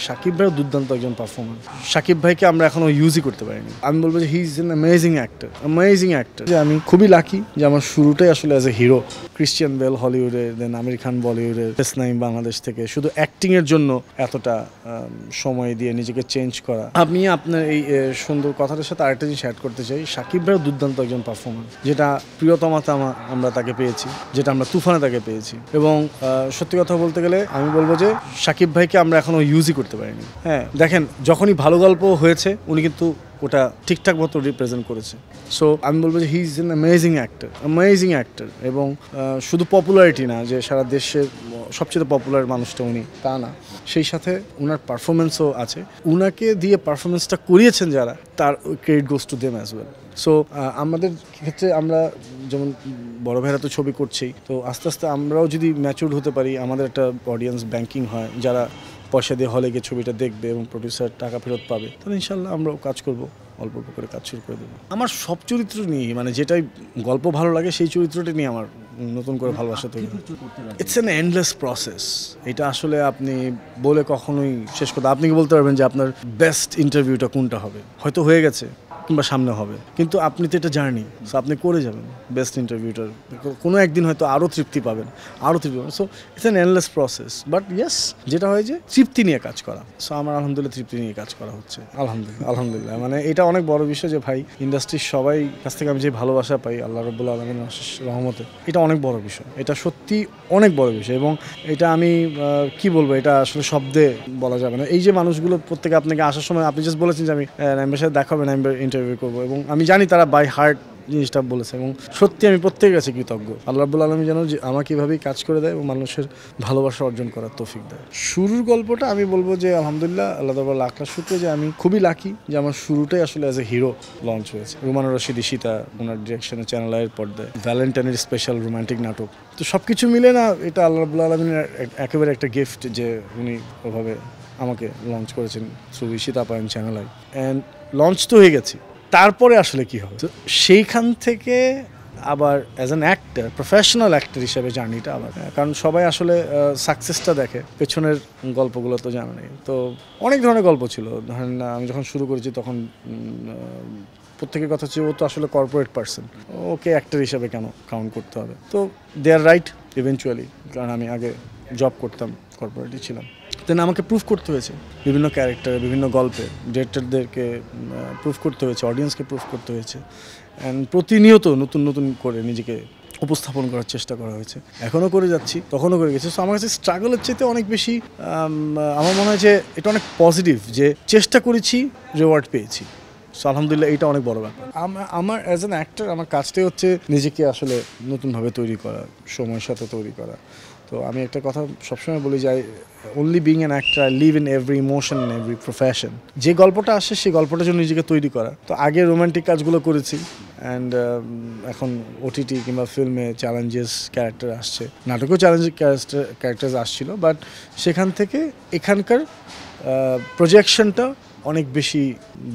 শাকিব ভাই দুর্দান্ত একজন পারফর্মার। শাকিব ভাইকে আমরা এখনো ইউজই করতে পারিনি। আমি বলবো যে he is an amazing actor. যে আমি খুবই লাকি যে আমার শুরুটাই আসলে as a hero. Christian Bale হলিউডের, দেন আমির খান বলিউডের, নাইম বাংলাদেশ থেকে শুধু অ্যাক্টিংয়ের জন্য এতটা সময় দিয়ে নিজেকে চেঞ্জ করা। আমি আপনার এই সুন্দর কথাটার সাথে আরেকটা জিনিস অ্যাড করতে চাই। শাকিব ভাই দুর্দান্ত একজন পারফর্মার, যেটা প্রিয়তমাতে আমরা তাকে পেয়েছি, যেটা আমরা তুফানে তাকে পেয়েছি। এবং সত্যি কথা বলতে গেলে আমি বলবো যে শাকিব ভাইকে আমরা এখনো ইউজই করতে পারিনি। হ্যাঁ, দেখেন যখনই ভালো গল্প হয়েছে উনি কিন্তু ওটা ঠিকঠাক মতো রিপ্রেজেন্ট করেছে। সো আমি বলবো যে he is an amazing actor. এবং শুধু পপুলারিটি না যে সারা দেশের সবচেয়ে পপুলার মানুষটা উনি, তা না, সেই সাথে ওনার পারফরমেন্সও আছে। উনাকে দিয়ে পারফরমেন্সটা করিয়েছেন যারা, তার credit goes to them as well. So আমাদের ক্ষেত্রে আমরা যেমন বড় ভাইরা তো ছবি করছেই, তো আস্তে আস্তে আমরাও যদি ম্যাচিউরড হতে পারি, আমাদের একটা অডিয়েন্স ব্যাংকিং হয়, যারা পয়সা দিয়ে হলে গিয়ে ছবিটা দেখবে এবং প্রডিউসার টাকা ফেরত পাবে, তাহলে ইনশাল্লাহ আমরাও কাজ করব, অল্প অল্প করে কাজ শুরু করে দেবো। আমার সব চরিত্র নিয়ে, মানে যেটাই গল্প ভালো লাগে সেই চরিত্রটা নিয়ে আমার নতুন করে ভালোবাসা তৈরি। It's an endless process. এটা আসলে আপনি বলে কখনোই শেষ করতে, আপনি কি বলতে পারবেন যে আপনার বেস্ট ইন্টারভিউটা কোনটা হবে? হয়তো হয়ে গেছে কিংবা সামনে হবে, কিন্তু আপনি তো এটা জার্নি, সো আপনি করে যাবেন বেস্ট ইন্টারভিউটার। কোনো একদিন হয়তো আরও তৃপ্তি পাবেন। So it's an endless process. But yes, যেটা হয় যে তৃপ্তি নিয়ে কাজ করা। সো আমার আলহামদুলিল্লাহ তৃপ্তি নিয়ে কাজ করা হচ্ছে, আলহামদুলিল্লাহ। মানে এটা অনেক বড় বিষয় যে ভাই, ইন্ডাস্ট্রির সবাই কাছ থেকে আমি যে ভালোবাসা পাই আল্লাহ রাব্বুল আলামিনের রহমতে, এটা অনেক বড় বিষয়। এটা সত্যি অনেক বড় বিষয়। এবং এটা আমি কি বলবো, এটা আসলে শব্দে বলা যাবে না। এই যে মানুষগুলো প্রত্যেকে আপনাকে আসার সময় আপনি জাস্ট বলেছেন যে আমি নাইমের সাথে দেখা হবে, নাইমের ইন্টারভিউ করবো, এবং আমি জানি তারা বাই হার্ট জিনিসটা বলেছে, এবং সত্যি আমি প্রত্যেকের কাছে কৃতজ্ঞ। আল্লাহ রাব্বুল আলামিন যেন আমাকে এভাবেই কাজ করে দেয় এবং মানুষের ভালোবাসা অর্জন করার তৌফিক দেয়। শুরুর গল্পটা আমি বলবো যে আলহামদুলিল্লাহ, আল্লাহ তাআলার লাখ লাখ শুকর যে আমি খুবই লাকি যে আমার শুরুটাই আসলে অ্যাজ এ হিরো লঞ্চ হয়েছে। রুমানা রশিদ ঈশিতা, ওনার ডিরেকশনে চ্যানেল আইয়ের পর্দায় ভ্যালেন্টাইনের স্পেশাল রোমান্টিক নাটক। তো সব কিছু মিলে না, এটা আল্লাহ রাব্বুল আলামিনের একেবারে একটা গিফট যে উনি ওভাবে আমাকে লঞ্চ করেছেন through Ishita Apayan channel I. And launch তো হয়ে গেছি, তারপরে আসলে কি হবে, তো সেইখান থেকে আবার as an actor, professional actor হিসেবে জার্নিটা আবার, কারণ সবাই আসলে সাকসেসটা দেখে, পেছনের গল্পগুলো তো জানা নেই। তো অনেক ধরনের গল্প ছিল। ধরেন আমি যখন শুরু করেছি তখন প্রত্যেকের কথা হচ্ছে ও তো আসলে কর্পোরেট পার্সন, ওকে অ্যাক্টর হিসেবে কেন কাউন্ট করতে হবে? তো দে আর রাইট ইভেনচুয়ালি, কারণ আমি আগে জব করতাম, কর্পোরেটই ছিলাম। দেন আমাকে প্রুফ করতে হয়েছে বিভিন্ন ক্যারেক্টার, বিভিন্ন গল্পে, ডিরেক্টরদেরকে প্রুফ করতে হয়েছে, অডিয়েন্সকে প্রুফ করতে হয়েছে। অ্যান্ড প্রতিনিয়ত নতুন নতুন করে নিজেকে উপস্থাপন করার চেষ্টা করা হয়েছে, এখনও করে যাচ্ছি, তখনও করে গেছি। সো আমার কাছে স্ট্রাগলের চাইতে অনেক বেশি আমার মনে হয় যে এটা অনেক পজিটিভ, যে চেষ্টা করেছি, রিওয়ার্ড পেয়েছি। সো আলহামদুলিল্লাহ, এটা অনেক বড় ব্যাপার। আমার অ্যাজ অ্যান অ্যাক্টর আমার কাজটাই হচ্ছে নিজেকে আসলে নতুনভাবে তৈরি করা, সময়ের সাথে তৈরি করা। তো আমি একটা কথা সবসময় বলি যে only being an actor, I live in every emotion, in every profession. যে গল্পটা আসে সেই গল্পটার জন্য নিজেকে তৈরি করা। তো আগে রোমান্টিক কাজগুলো করেছি, অ্যান্ড এখন ওটিটি কিংবা ফিল্মে চ্যালেঞ্জেস ক্যারেক্টার আসছে, নাটকেও চ্যালেঞ্জ ক্যারেক্টার আসছিল, বাট সেখান থেকে এখানকার প্রজেকশনটা অনেক বেশি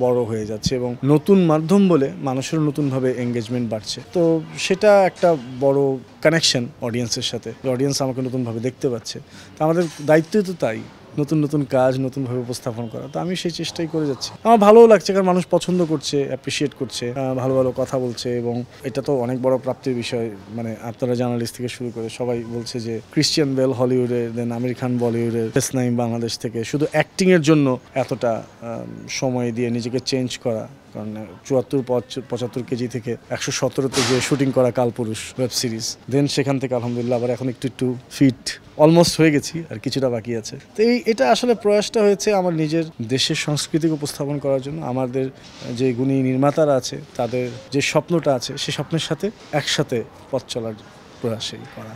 বড় হয়ে যাচ্ছে, এবং নতুন মাধ্যম বলে মানুষের নতুনভাবে এঙ্গেজমেন্ট বাড়ছে। তো সেটা একটা বড় কানেকশন অডিয়েন্সের সাথে, অডিয়েন্স আমাকে নতুনভাবে দেখতে পাচ্ছে। তো আমাদের দায়িত্বই তো তাই, নতুন নতুন কাজ নতুনভাবে উপস্থাপন করা। তো আমি সেই চেষ্টাই করে যাচ্ছি। আমার ভালোও লাগছে, কারণ মানুষ পছন্দ করছে, অ্যাপ্রিসিয়েট করছে, ভালো ভালো কথা বলছে, এবং এটা তো অনেক বড় প্রাপ্তির বিষয়। মানে আপনারা জার্নালিস্ট থেকে শুরু করে সবাই বলছে যে ক্রিশ্চিয়ান বেল হলিউডের, দেন আমির খান বলিউডের, নাইম বাংলাদেশ থেকে শুধু অ্যাক্টিংয়ের জন্য এতটা সময় দিয়ে নিজেকে চেঞ্জ করা। কারণ 74-75 কেজি থেকে 117তে গিয়ে শুটিং করা কালপুরুষ ওয়েব সিরিজ, দেন সেখান থেকে আলহামদুলিল্লাহ আবার এখন একটু ফিট অলমোস্ট হয়ে গেছি, আর কিছুটা বাকি আছে। তো এটা আসলে প্রয়াসটা হয়েছে আমার নিজের দেশের সংস্কৃতিকে উপস্থাপন করার জন্য। আমাদের যে গুণী নির্মাতারা আছে, তাদের যে স্বপ্নটা আছে, সেই স্বপ্নের সাথে একসাথে পথ চলার প্রয়াসই করা।